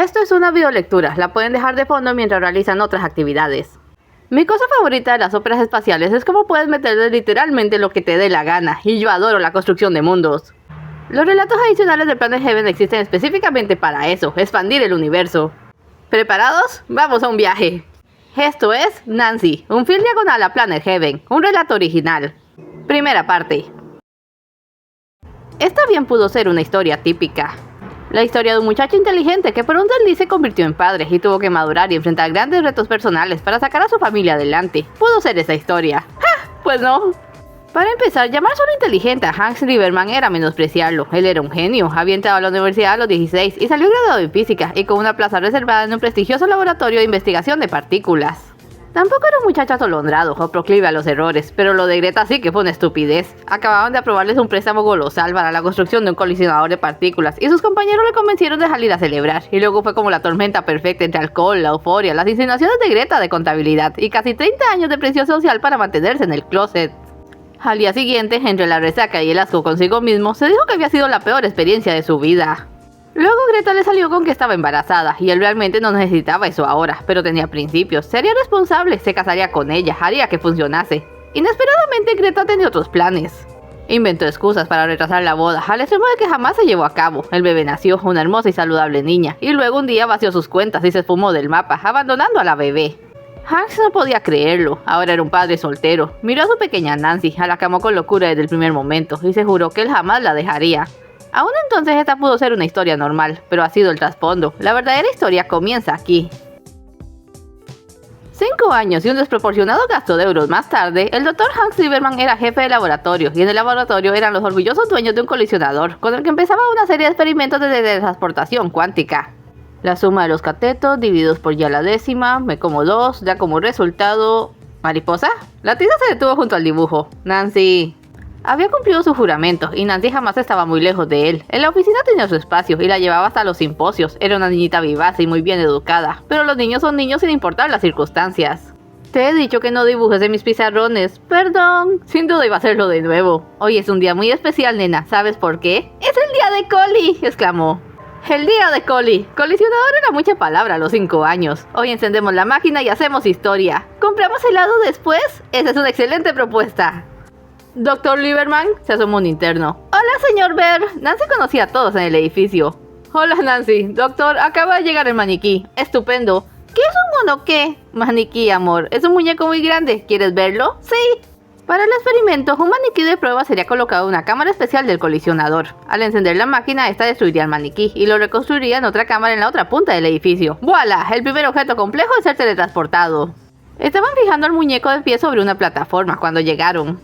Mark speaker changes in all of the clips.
Speaker 1: Esto es una videolectura, la pueden dejar de fondo mientras realizan otras actividades. Mi cosa favorita de las óperas espaciales es cómo puedes meterle literalmente lo que te dé la gana, y yo adoro la construcción de mundos. Los relatos adicionales de Planet Heaven existen específicamente para eso, expandir el universo. ¿Preparados? ¡Vamos a un viaje! Esto es Nancy, un film diagonal a Planet Heaven, un relato original. Primera parte. Esta bien pudo ser una historia típica. La historia de un muchacho inteligente que por un desliz se convirtió en padre y tuvo que madurar y enfrentar grandes retos personales para sacar a su familia adelante. Pudo ser esa historia. ¡Ja! Pues no. Para empezar, llamar solo inteligente a Hans Lieberman era menospreciarlo. Él era un genio, había entrado a la universidad a los 16 y salió graduado en física y con una plaza reservada en un prestigioso laboratorio de investigación de partículas. Tampoco era un muchacho atolondrado o proclive a los errores, pero lo de Greta sí que fue una estupidez. Acababan de aprobarles un préstamo colosal para la construcción de un colisionador de partículas y sus compañeros le convencieron de salir a celebrar. Y luego fue como la tormenta perfecta entre alcohol, la euforia, las insinuaciones de Greta de contabilidad y casi 30 años de presión social para mantenerse en el closet. Al día siguiente, entre la resaca y el asco consigo mismo, se dijo que había sido la peor experiencia de su vida. Luego Greta le salió con que estaba embarazada, y él realmente no necesitaba eso ahora, pero tenía principios, sería responsable, se casaría con ella, haría que funcionase. Inesperadamente Greta tenía otros planes. Inventó excusas para retrasar la boda, al extremo de que jamás se llevó a cabo. El bebé nació, una hermosa y saludable niña, y luego un día vació sus cuentas y se esfumó del mapa, abandonando a la bebé. Hanks no podía creerlo, ahora era un padre soltero. Miró a su pequeña Nancy, a la que amó con locura desde el primer momento, y se juró que él jamás la dejaría. Aún entonces esta pudo ser una historia normal, pero ha sido el trasfondo. La verdadera historia comienza aquí. 5 años y un desproporcionado gasto de euros más tarde, el Dr. Hans Lieberman era jefe de laboratorio, y en el laboratorio eran los orgullosos dueños de un colisionador, con el que empezaba una serie de experimentos de teletransportación cuántica. La suma de los catetos divididos por ya la décima, me como 2, da como resultado... ¿Mariposa? La tiza se detuvo junto al dibujo. Nancy... Había cumplido su juramento, y Nancy jamás estaba muy lejos de él. En la oficina tenía su espacio, y la llevaba hasta los simposios. Era una niñita vivaz y muy bien educada, pero los niños son niños sin importar las circunstancias. Te he dicho que no dibujes en mis pizarrones. Perdón, sin duda iba a hacerlo de nuevo. Hoy es un día muy especial, nena, ¿sabes por qué? ¡Es el día de Collie!, exclamó. El día de Collie. Colisionador era mucha palabra a los 5 años. Hoy encendemos la máquina y hacemos historia. ¿Compramos helado después? Esa es una excelente propuesta. Doctor Lieberman, se asomó un interno. Hola, señor Bear. Nancy conocía a todos en el edificio. Hola, Nancy. Doctor, acaba de llegar el maniquí. Estupendo. ¿Qué es un mono qué? Maniquí, amor. Es un muñeco muy grande. ¿Quieres verlo? Sí. Para el experimento, un maniquí de prueba sería colocado en una cámara especial del colisionador. Al encender la máquina, esta destruiría el maniquí y lo reconstruiría en otra cámara en la otra punta del edificio. ¡Voilá! El primer objeto complejo en ser teletransportado. Estaban fijando al muñeco de pie sobre una plataforma cuando llegaron.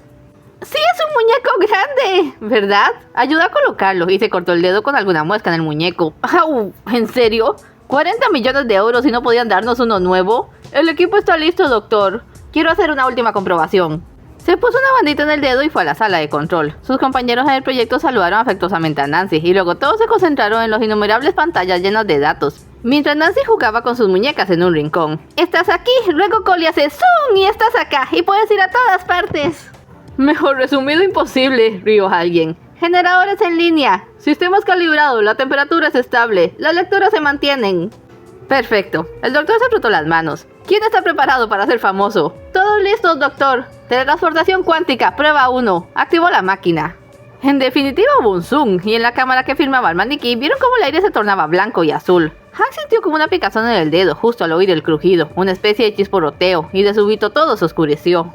Speaker 1: ¡Sí, es un muñeco grande! ¿Verdad? Ayudó a colocarlo y se cortó el dedo con alguna muesca en el muñeco. ¡Au! ¿En serio? ¿40 millones de euros y no podían darnos uno nuevo? El equipo está listo, doctor. Quiero hacer una última comprobación. Se puso una bandita en el dedo y fue a la sala de control. Sus compañeros en el proyecto saludaron afectuosamente a Nancy y luego todos se concentraron en los innumerables pantallas llenas de datos, mientras Nancy jugaba con sus muñecas en un rincón. ¡Estás aquí! Luego Collie hace ¡zoom! Y estás acá y puedes ir a todas partes. Mejor resumido imposible, rió alguien. Generadores en línea. Sistemas calibrados. La temperatura es estable. Las lecturas se mantienen. Perfecto. El doctor se frotó las manos. ¿Quién está preparado para ser famoso? Todos listos, doctor. Teletransportación cuántica, prueba 1. Activó la máquina. En definitiva hubo un zoom, y en la cámara que filmaba el maniquí vieron cómo el aire se tornaba blanco y azul. Hank sintió como una picazón en el dedo justo al oír el crujido, una especie de chisporroteo, y de súbito todo se oscureció.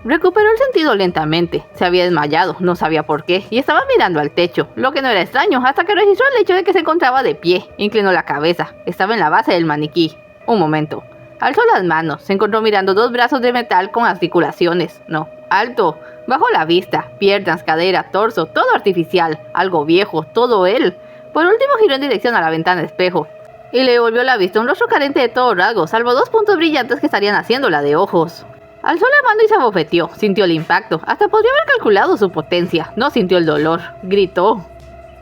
Speaker 1: Recuperó el sentido lentamente. Se había desmayado, no sabía por qué, y estaba mirando al techo, lo que no era extraño hasta que registró el hecho de que se encontraba de pie. Inclinó la cabeza. Estaba en la base del maniquí. Un momento. Alzó las manos. Se encontró mirando 2 brazos de metal con articulaciones. No, alto. Bajó la vista. Piernas, cadera, torso, todo artificial. Algo viejo, todo él. Por último giró en dirección a la ventana de espejo. Y le devolvió la vista un rostro carente de todo rasgo, salvo 2 puntos brillantes que estarían haciéndola de ojos. Alzó la mano y se abofeteó. Sintió el impacto. Hasta podría haber calculado su potencia. No sintió el dolor. Gritó.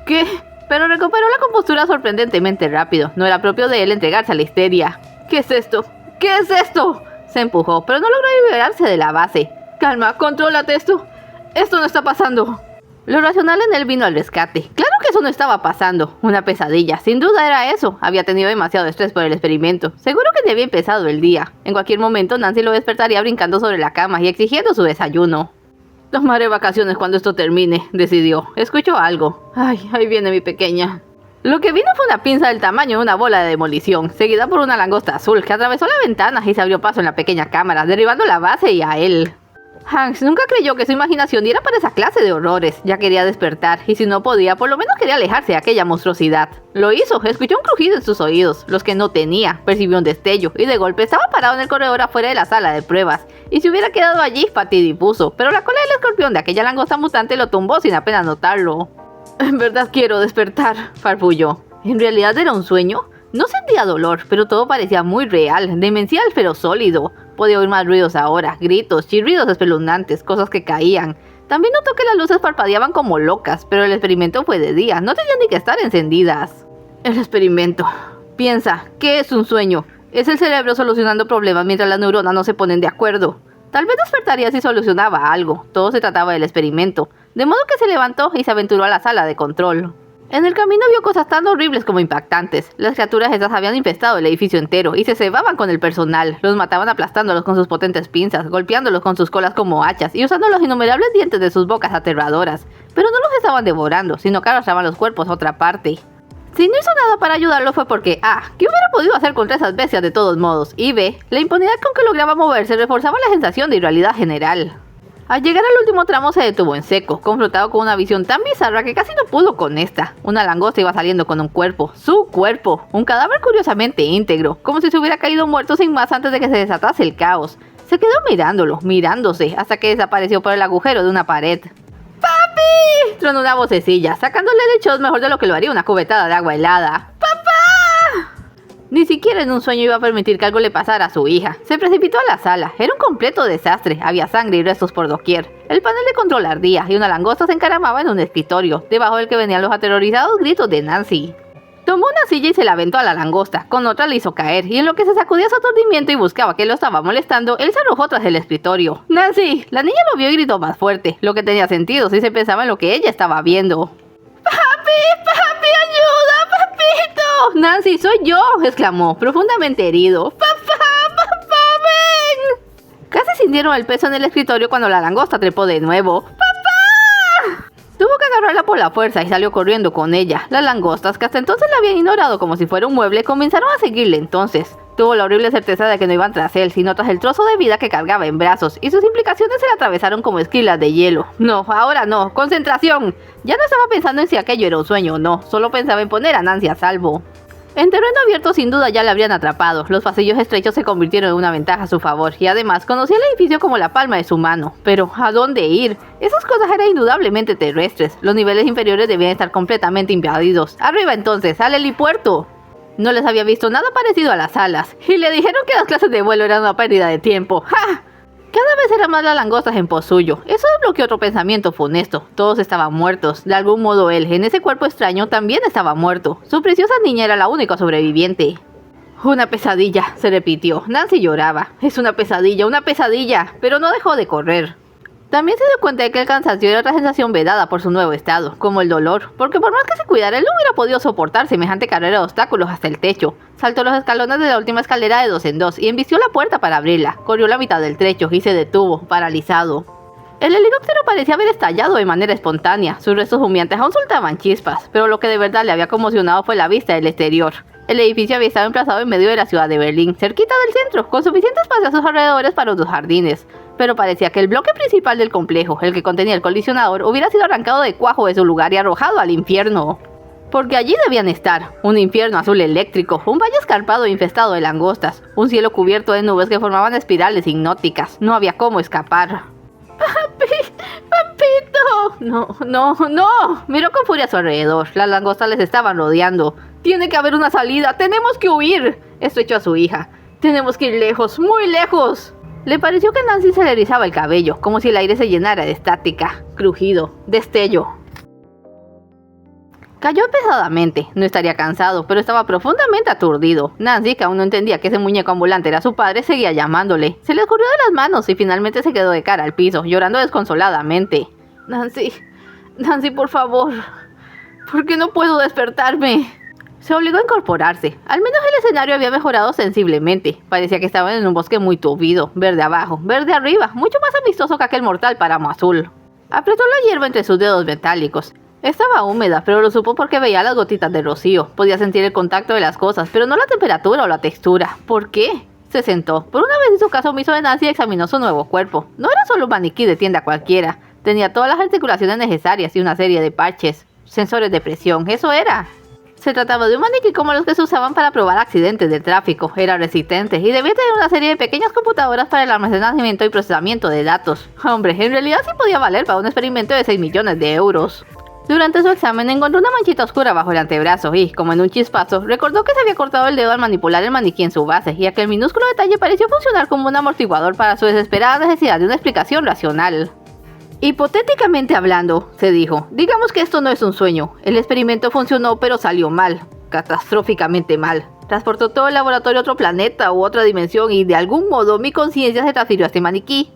Speaker 1: ¿Qué? Pero recuperó la compostura sorprendentemente rápido. No era propio de él entregarse a la histeria. ¿Qué es esto? ¿Qué es esto? Se empujó, pero no logró liberarse de la base. Calma, contrólate esto. Esto no está pasando. Lo racional en él vino al rescate. Claro que eso no estaba pasando. Una pesadilla. Sin duda era eso. Había tenido demasiado estrés por el experimento. Seguro que ni había empezado el día. En cualquier momento Nancy lo despertaría brincando sobre la cama y exigiendo su desayuno. Tomaré vacaciones cuando esto termine, decidió. Escuchó algo. Ay, ahí viene mi pequeña. Lo que vino fue una pinza del tamaño de una bola de demolición, seguida por una langosta azul que atravesó la ventana y se abrió paso en la pequeña cámara, derribando la base y a él. Hanks nunca creyó que su imaginación diera para esa clase de horrores. Ya quería despertar, y si no podía, por lo menos quería alejarse de aquella monstruosidad. Lo hizo, escuchó un crujido en sus oídos, los que no tenía, percibió un destello, y de golpe estaba parado en el corredor afuera de la sala de pruebas. Y si hubiera quedado allí, patidifuso, pero la cola del escorpión de aquella langosta mutante lo tumbó sin apenas notarlo. En verdad quiero despertar, farfulló. ¿En realidad era un sueño? No sentía dolor, pero todo parecía muy real, demencial pero sólido. Podía oír más ruidos ahora, gritos, chirridos espeluznantes, cosas que caían. También notó que las luces parpadeaban como locas, pero el experimento fue de día, no tenían ni que estar encendidas. El experimento. Piensa, ¿qué es un sueño? Es el cerebro solucionando problemas mientras las neuronas no se ponen de acuerdo. Tal vez despertaría si solucionaba algo. Todo se trataba del experimento. De modo que se levantó y se aventuró a la sala de control. En el camino vio cosas tan horribles como impactantes. Las criaturas esas habían infestado el edificio entero y se cebaban con el personal. Los mataban aplastándolos con sus potentes pinzas, golpeándolos con sus colas como hachas y usando los innumerables dientes de sus bocas aterradoras. Pero no los estaban devorando, sino que arrastraban los cuerpos a otra parte. Si no hizo nada para ayudarlo fue porque A. ¿Qué hubiera podido hacer contra esas bestias de todos modos? Y B. La impunidad con que lograba moverse reforzaba la sensación de irrealidad general. Al llegar al último tramo se detuvo en seco, confrontado con una visión tan bizarra que casi no pudo con esta. Una langosta iba saliendo con un cuerpo, su cuerpo, un cadáver curiosamente íntegro, como si se hubiera caído muerto sin más antes de que se desatase el caos. Se quedó mirándolo, mirándose, hasta que desapareció por el agujero de una pared. ¡Papi! Tronó una vocecilla, sacándole lechos mejor de lo que lo haría una cubetada de agua helada. Ni siquiera en un sueño iba a permitir que algo le pasara a su hija. Se precipitó a la sala. Era un completo desastre. Había sangre y restos por doquier. El panel de control ardía y una langosta se encaramaba en un escritorio, debajo del que venían los aterrorizados gritos de Nancy. Tomó una silla y se la aventó a la langosta. Con otra le hizo caer, y en lo que se sacudía su aturdimiento y buscaba que lo estaba molestando, él se arrojó tras el escritorio. ¡Nancy! La niña lo vio y gritó más fuerte, lo que tenía sentido si se pensaba en lo que ella estaba viendo. ¡Papi, ayuda, papito! Nancy, soy yo, exclamó, profundamente herido. ¡Papá, ven! Casi sintieron el peso en el escritorio cuando la langosta trepó de nuevo. ¡Papá! Tuvo que agarrarla por la fuerza y salió corriendo con ella. Las langostas, que hasta entonces la habían ignorado como si fuera un mueble, comenzaron a seguirle entonces. Tuvo la horrible certeza de que no iban tras él, sino tras el trozo de vida que cargaba en brazos, y sus implicaciones se le atravesaron como esquilas de hielo. No, ahora no, concentración. Ya no estaba pensando en si aquello era un sueño o no, solo pensaba en poner a Nancy a salvo. En terreno abierto sin duda ya la habrían atrapado, los pasillos estrechos se convirtieron en una ventaja a su favor, y además conocía el edificio como la palma de su mano. Pero, ¿a dónde ir? Esas cosas eran indudablemente terrestres, los niveles inferiores debían estar completamente invadidos. Arriba entonces, al helipuerto. No les había visto nada parecido a las alas, y le dijeron que las clases de vuelo eran una pérdida de tiempo. ¡Ja! Cada vez eran más las langostas en pos suyo. Eso desbloqueó otro pensamiento funesto. Todos estaban muertos. De algún modo él, en ese cuerpo extraño, también estaba muerto. Su preciosa niña era la única sobreviviente. Una pesadilla, se repitió. Nancy lloraba. Es una pesadilla, pero no dejó de correr. También se dio cuenta de que el cansancio era otra sensación vedada por su nuevo estado, como el dolor, porque por más que se cuidara, él no hubiera podido soportar semejante carrera de obstáculos hasta el techo. Saltó los escalones de la última escalera de 2 en 2 y embistió la puerta para abrirla. Corrió la mitad del trecho y se detuvo, paralizado. El helicóptero parecía haber estallado de manera espontánea. Sus restos humeantes aún soltaban chispas, pero lo que de verdad le había conmocionado fue la vista del exterior. El edificio había estado emplazado en medio de la ciudad de Berlín, cerquita del centro, con suficiente espacio a sus alrededores para unos jardines. Pero parecía que el bloque principal del complejo, el que contenía el colisionador, hubiera sido arrancado de cuajo de su lugar y arrojado al infierno. Porque allí debían estar, un infierno azul eléctrico, un valle escarpado e infestado de langostas, un cielo cubierto de nubes que formaban espirales hipnóticas. No había cómo escapar. ¡Papito! No. Miró con furia a su alrededor. Las langostas les estaban rodeando. Tiene que haber una salida. ¡Tenemos que huir! Estrechó a su hija. Tenemos que ir lejos, muy lejos. Le pareció que Nancy se le erizaba el cabello, como si el aire se llenara de estática. Crujido. Destello. Cayó pesadamente. No estaría cansado, pero estaba profundamente aturdido. Nancy, que aún no entendía que ese muñeco ambulante era su padre, seguía llamándole. Se le escurrió de las manos y finalmente se quedó de cara al piso, llorando desconsoladamente. Nancy, Nancy, por favor. ¿Por qué no puedo despertarme? Se obligó a incorporarse. Al menos el escenario había mejorado sensiblemente. Parecía que estaban en un bosque muy tupido, verde abajo, verde arriba, mucho más amistoso que aquel mortal páramo azul. Apretó la hierba entre sus dedos metálicos. Estaba húmeda, pero lo supo porque veía las gotitas de rocío. Podía sentir el contacto de las cosas, pero no la temperatura o la textura. ¿Por qué? Se sentó. Por una vez en su caso omiso de Nancy examinó su nuevo cuerpo. No era solo un maniquí de tienda cualquiera. Tenía todas las articulaciones necesarias y una serie de parches. Sensores de presión, eso era. Se trataba de un maniquí como los que se usaban para probar accidentes de tráfico. Era resistente y debía tener una serie de pequeñas computadoras para el almacenamiento y procesamiento de datos. Hombre, en realidad sí podía valer para un experimento de 6 millones de euros. Durante su examen encontró una manchita oscura bajo el antebrazo y, como en un chispazo, recordó que se había cortado el dedo al manipular el maniquí en su base y aquel minúsculo detalle pareció funcionar como un amortiguador para su desesperada necesidad de una explicación racional. Hipotéticamente hablando, se dijo, digamos que esto no es un sueño. El experimento funcionó pero salió mal, catastróficamente mal. Transportó todo el laboratorio a otro planeta u otra dimensión y de algún modo mi conciencia se transfirió a este maniquí.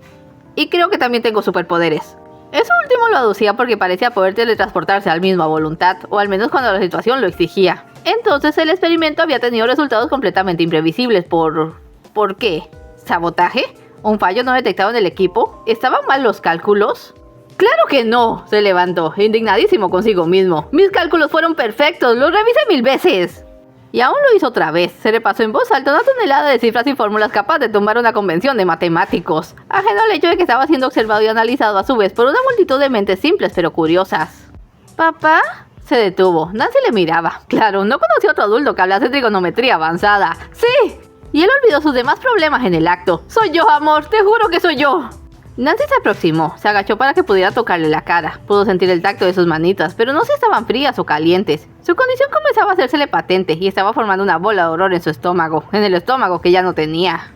Speaker 1: Y creo que también tengo superpoderes. Eso último lo aducía porque parecía poder teletransportarse al mismo a voluntad, o al menos cuando la situación lo exigía. Entonces el experimento había tenido resultados completamente imprevisibles ¿Por qué? ¿Sabotaje? ¿Un fallo no detectado en el equipo? ¿Estaban mal los cálculos? ¡Claro que no! Se levantó, indignadísimo consigo mismo. Mis cálculos fueron perfectos, los revisé 1000 veces. Y aún lo hizo otra vez. Se repasó en voz alta una tonelada de cifras y fórmulas capaz de tumbar una convención de matemáticos. Ajeno al hecho de que estaba siendo observado y analizado a su vez por una multitud de mentes simples pero curiosas. ¿Papá? Se detuvo. Nancy le miraba. Claro, no conocía a otro adulto que hablase trigonometría avanzada. ¡Sí! Y él olvidó sus demás problemas en el acto. ¡Soy yo, amor! ¡Te juro que soy yo! Nancy se aproximó, se agachó para que pudiera tocarle la cara. Pudo sentir el tacto de sus manitas, pero no si estaban frías o calientes. Su condición comenzaba a hacérsele patente y estaba formando una bola de horror en su estómago, en el estómago que ya no tenía.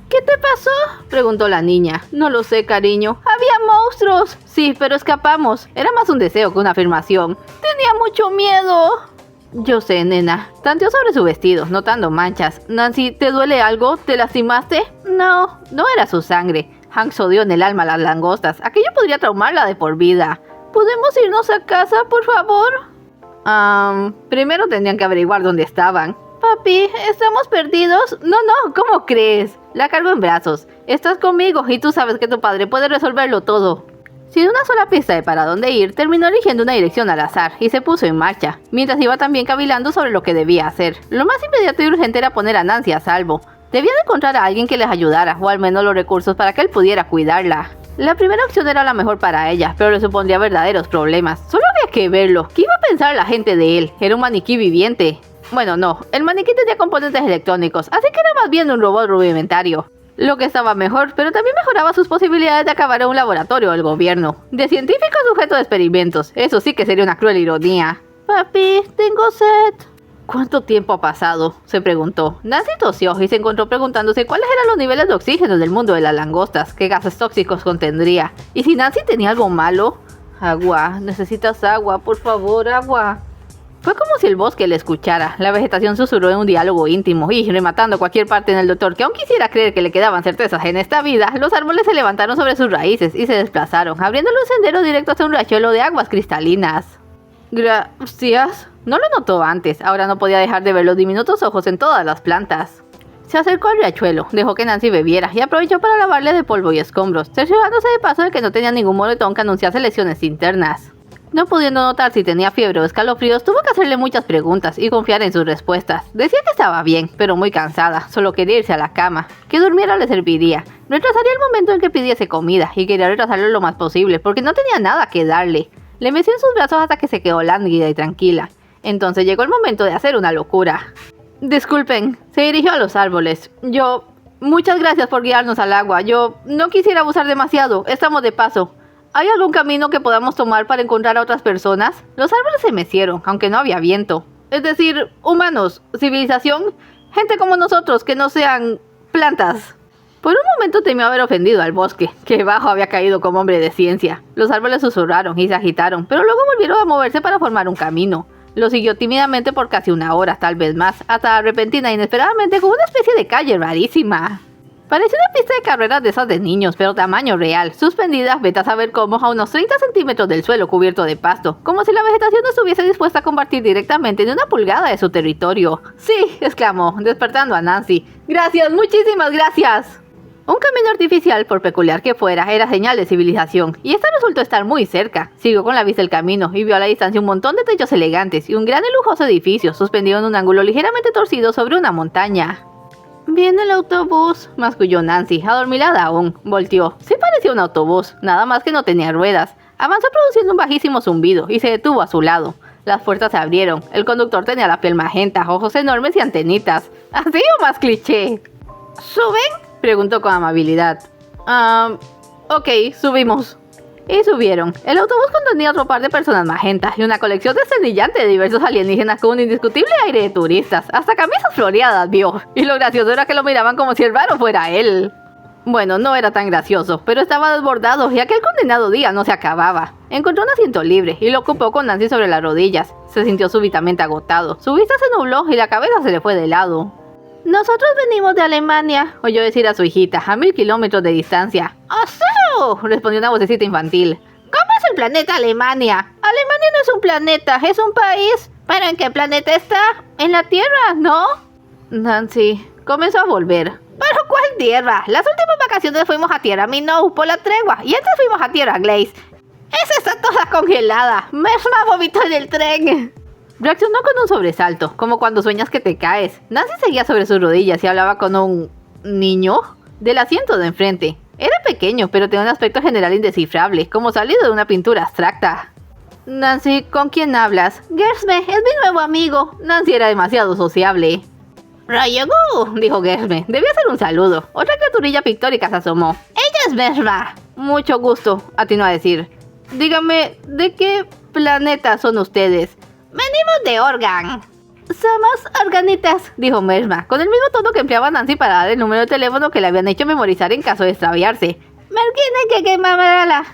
Speaker 1: ¿Qué te pasó?, preguntó la niña. No lo sé, cariño. ¡Había monstruos! Sí, pero escapamos. Era más un deseo que una afirmación. Tenía mucho miedo. Yo sé, nena. Tanteó sobre su vestido, notando manchas. Nancy, ¿te duele algo? ¿Te lastimaste? No, no era su sangre. Hanks odió en el alma las langostas. Aquello podría traumarla de por vida. ¿Podemos irnos a casa, por favor? Primero tendrían que averiguar dónde estaban. Papi, ¿estamos perdidos? No, ¿cómo crees? La cargo en brazos. Estás conmigo y tú sabes que tu padre puede resolverlo todo. Sin una sola pista de para dónde ir, terminó eligiendo una dirección al azar y se puso en marcha, mientras iba también cavilando sobre lo que debía hacer. Lo más inmediato y urgente era poner a Nancy a salvo. Debían encontrar a alguien que les ayudara, o al menos los recursos para que él pudiera cuidarla. La primera opción era la mejor para ella, pero le supondría verdaderos problemas. Solo había que verlo. ¿Qué iba a pensar la gente de él? Era un maniquí viviente. Bueno, no, el maniquí tenía componentes electrónicos, así que era más bien un robot rudimentario. Lo que estaba mejor, pero también mejoraba sus posibilidades de acabar en un laboratorio del gobierno. De científico a sujeto de experimentos, eso sí que sería una cruel ironía. Papi, tengo sed. ¿Cuánto tiempo ha pasado?, se preguntó. Nancy tosió y se encontró preguntándose cuáles eran los niveles de oxígeno del mundo de las langostas, qué gases tóxicos contendría. ¿Y si Nancy tenía algo malo? Agua, necesitas agua, por favor, agua. Fue como si el bosque le escuchara. La vegetación susurró en un diálogo íntimo y, rematando cualquier parte en el doctor que aún quisiera creer que le quedaban certezas en esta vida, los árboles se levantaron sobre sus raíces y se desplazaron, abriéndole un sendero directo hacia un riachuelo de aguas cristalinas. Gracias. No lo notó antes, ahora no podía dejar de ver los diminutos ojos en todas las plantas. Se acercó al riachuelo, dejó que Nancy bebiera y aprovechó para lavarle de polvo y escombros, cerciorándose de paso de que no tenía ningún moretón que anunciase lesiones internas. No pudiendo notar si tenía fiebre o escalofríos, tuvo que hacerle muchas preguntas y confiar en sus respuestas. Decía que estaba bien, pero muy cansada, solo quería irse a la cama. Que durmiera le serviría. Retrasaría el momento en que pidiese comida y quería retrasarlo lo más posible porque no tenía nada que darle. Le meció en sus brazos hasta que se quedó lánguida y tranquila. Entonces llegó el momento de hacer una locura. Disculpen, se dirigió a los árboles. Muchas gracias por guiarnos al agua. Yo no quisiera abusar demasiado, estamos de paso. ¿Hay algún camino que podamos tomar para encontrar a otras personas? Los árboles se mecieron, aunque no había viento. Es decir, humanos, civilización, gente como nosotros, que no sean plantas. Por un momento temió haber ofendido al bosque, que bajo había caído como hombre de ciencia. Los árboles susurraron y se agitaron, pero luego volvieron a moverse para formar un camino. Lo siguió tímidamente por casi una hora, tal vez más, hasta repentina e inesperadamente con una especie de calle rarísima. Parecía una pista de carreras de esas de niños, pero tamaño real, suspendida, vete a saber cómo, a unos 30 centímetros del suelo cubierto de pasto, como si la vegetación no estuviese dispuesta a compartir directamente de una pulgada de su territorio. Sí, exclamó, despertando a Nancy. Gracias, muchísimas gracias. Un camino artificial, por peculiar que fuera, era señal de civilización, y esta resultó estar muy cerca. Siguió con la vista el camino y vio a la distancia un montón de techos elegantes y un gran y lujoso edificio suspendido en un ángulo ligeramente torcido sobre una montaña. «Viene el autobús», masculló Nancy, adormilada aún. Volteó. Sí parecía un autobús, nada más que no tenía ruedas. Avanzó produciendo un bajísimo zumbido y se detuvo a su lado. Las puertas se abrieron. El conductor tenía la piel magenta, ojos enormes y antenitas. ¿Así o más cliché? «¿Suben?», preguntó con amabilidad. Ok, subimos. Y subieron. El autobús contenía otro par de personas magentas y una colección destellante de diversos alienígenas con un indiscutible aire de turistas. Hasta camisas floreadas vio. Y lo gracioso era que lo miraban como si el raro fuera él. Bueno, no era tan gracioso, pero estaba desbordado y aquel condenado día no se acababa. Encontró un asiento libre y lo ocupó con Nancy sobre las rodillas. Se sintió súbitamente agotado. Su vista se nubló y la cabeza se le fue de lado. «Nosotros venimos de Alemania», oyó decir a su hijita, a 1000 kilómetros de distancia. «¡Aseo!», respondió una vocecita infantil. «¿Cómo es el planeta Alemania? Alemania no es un planeta, es un país. ¿Pero en qué planeta está? En la Tierra, ¿no?» Nancy comenzó a volver. «¿Pero cuál tierra? Las últimas vacaciones fuimos a Tierra Minnow por la tregua y antes fuimos a Tierra Glace. Esa está toda congelada. Merma vomitó en el tren». Reaccionó con un sobresalto, como cuando sueñas que te caes. Nancy seguía sobre sus rodillas y hablaba con un niño del asiento de enfrente. Era pequeño, pero tenía un aspecto general indescifrable, como salido de una pintura abstracta. «Nancy, ¿con quién hablas?» «Gersme, es mi nuevo amigo». Nancy era demasiado sociable. «Rayogu», dijo Gersme. Debía ser un saludo. Otra criaturilla pictórica se asomó. «Ella es Merma». «Mucho gusto», atinó a decir. «Dígame, ¿de qué planeta son ustedes?» «Venimos de Organ». «Somos organitas», dijo Merma, con el mismo tono que empleaba Nancy para dar el número de teléfono que le habían hecho memorizar en caso de extraviarse. «Merkine que mamarala».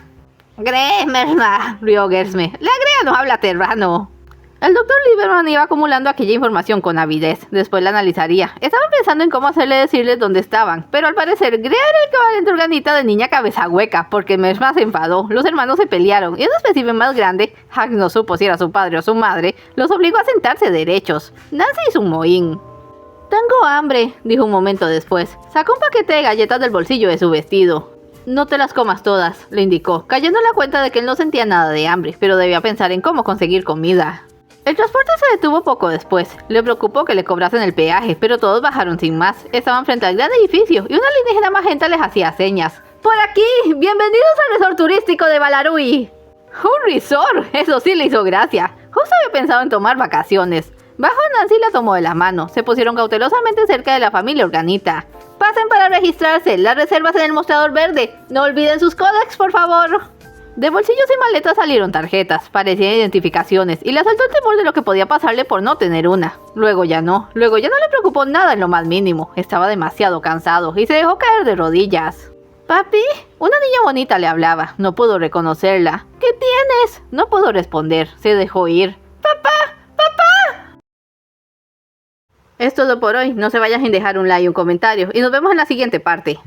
Speaker 1: «Gre, Merma», rió Gersme. «La Grea no habla terrano». El doctor Lieberman iba acumulando aquella información con avidez. Después la analizaría. Estaba pensando en cómo hacerle decirles dónde estaban, pero al parecer Grea era el equivalente organita de niña cabeza hueca, porque Merma se enfadó, los hermanos se pelearon, y un espécimen más grande, Hank no supo si era su padre o su madre, los obligó a sentarse derechos. Nancy hizo un mohín. «Tengo hambre», dijo un momento después. Sacó un paquete de galletas del bolsillo de su vestido. «No te las comas todas», le indicó, cayendo en la cuenta de que él no sentía nada de hambre, pero debía pensar en cómo conseguir comida. El transporte se detuvo poco después. Le preocupó que le cobrasen el peaje, pero todos bajaron sin más. Estaban frente al gran edificio y una alienígena magenta les hacía señas. «¡Por aquí! ¡Bienvenidos al resort turístico de Balarui!». ¡Un resort! Eso sí le hizo gracia. Justo había pensado en tomar vacaciones. Bajó Nancy y la tomó de la mano. Se pusieron cautelosamente cerca de la familia Organita. «Pasen para registrarse. Las reservas en el mostrador verde. No olviden sus códex, por favor». De bolsillos y maletas salieron tarjetas, parecían identificaciones, y le asaltó el temor de lo que podía pasarle por no tener una. Luego ya no le preocupó nada en lo más mínimo, estaba demasiado cansado y se dejó caer de rodillas. «¿Papi?». Una niña bonita le hablaba, no pudo reconocerla. «¿Qué tienes?». No pudo responder, se dejó ir. «¡Papá! ¡Papá!». Es todo por hoy, no se vayan sin dejar un like y un comentario, y nos vemos en la siguiente parte.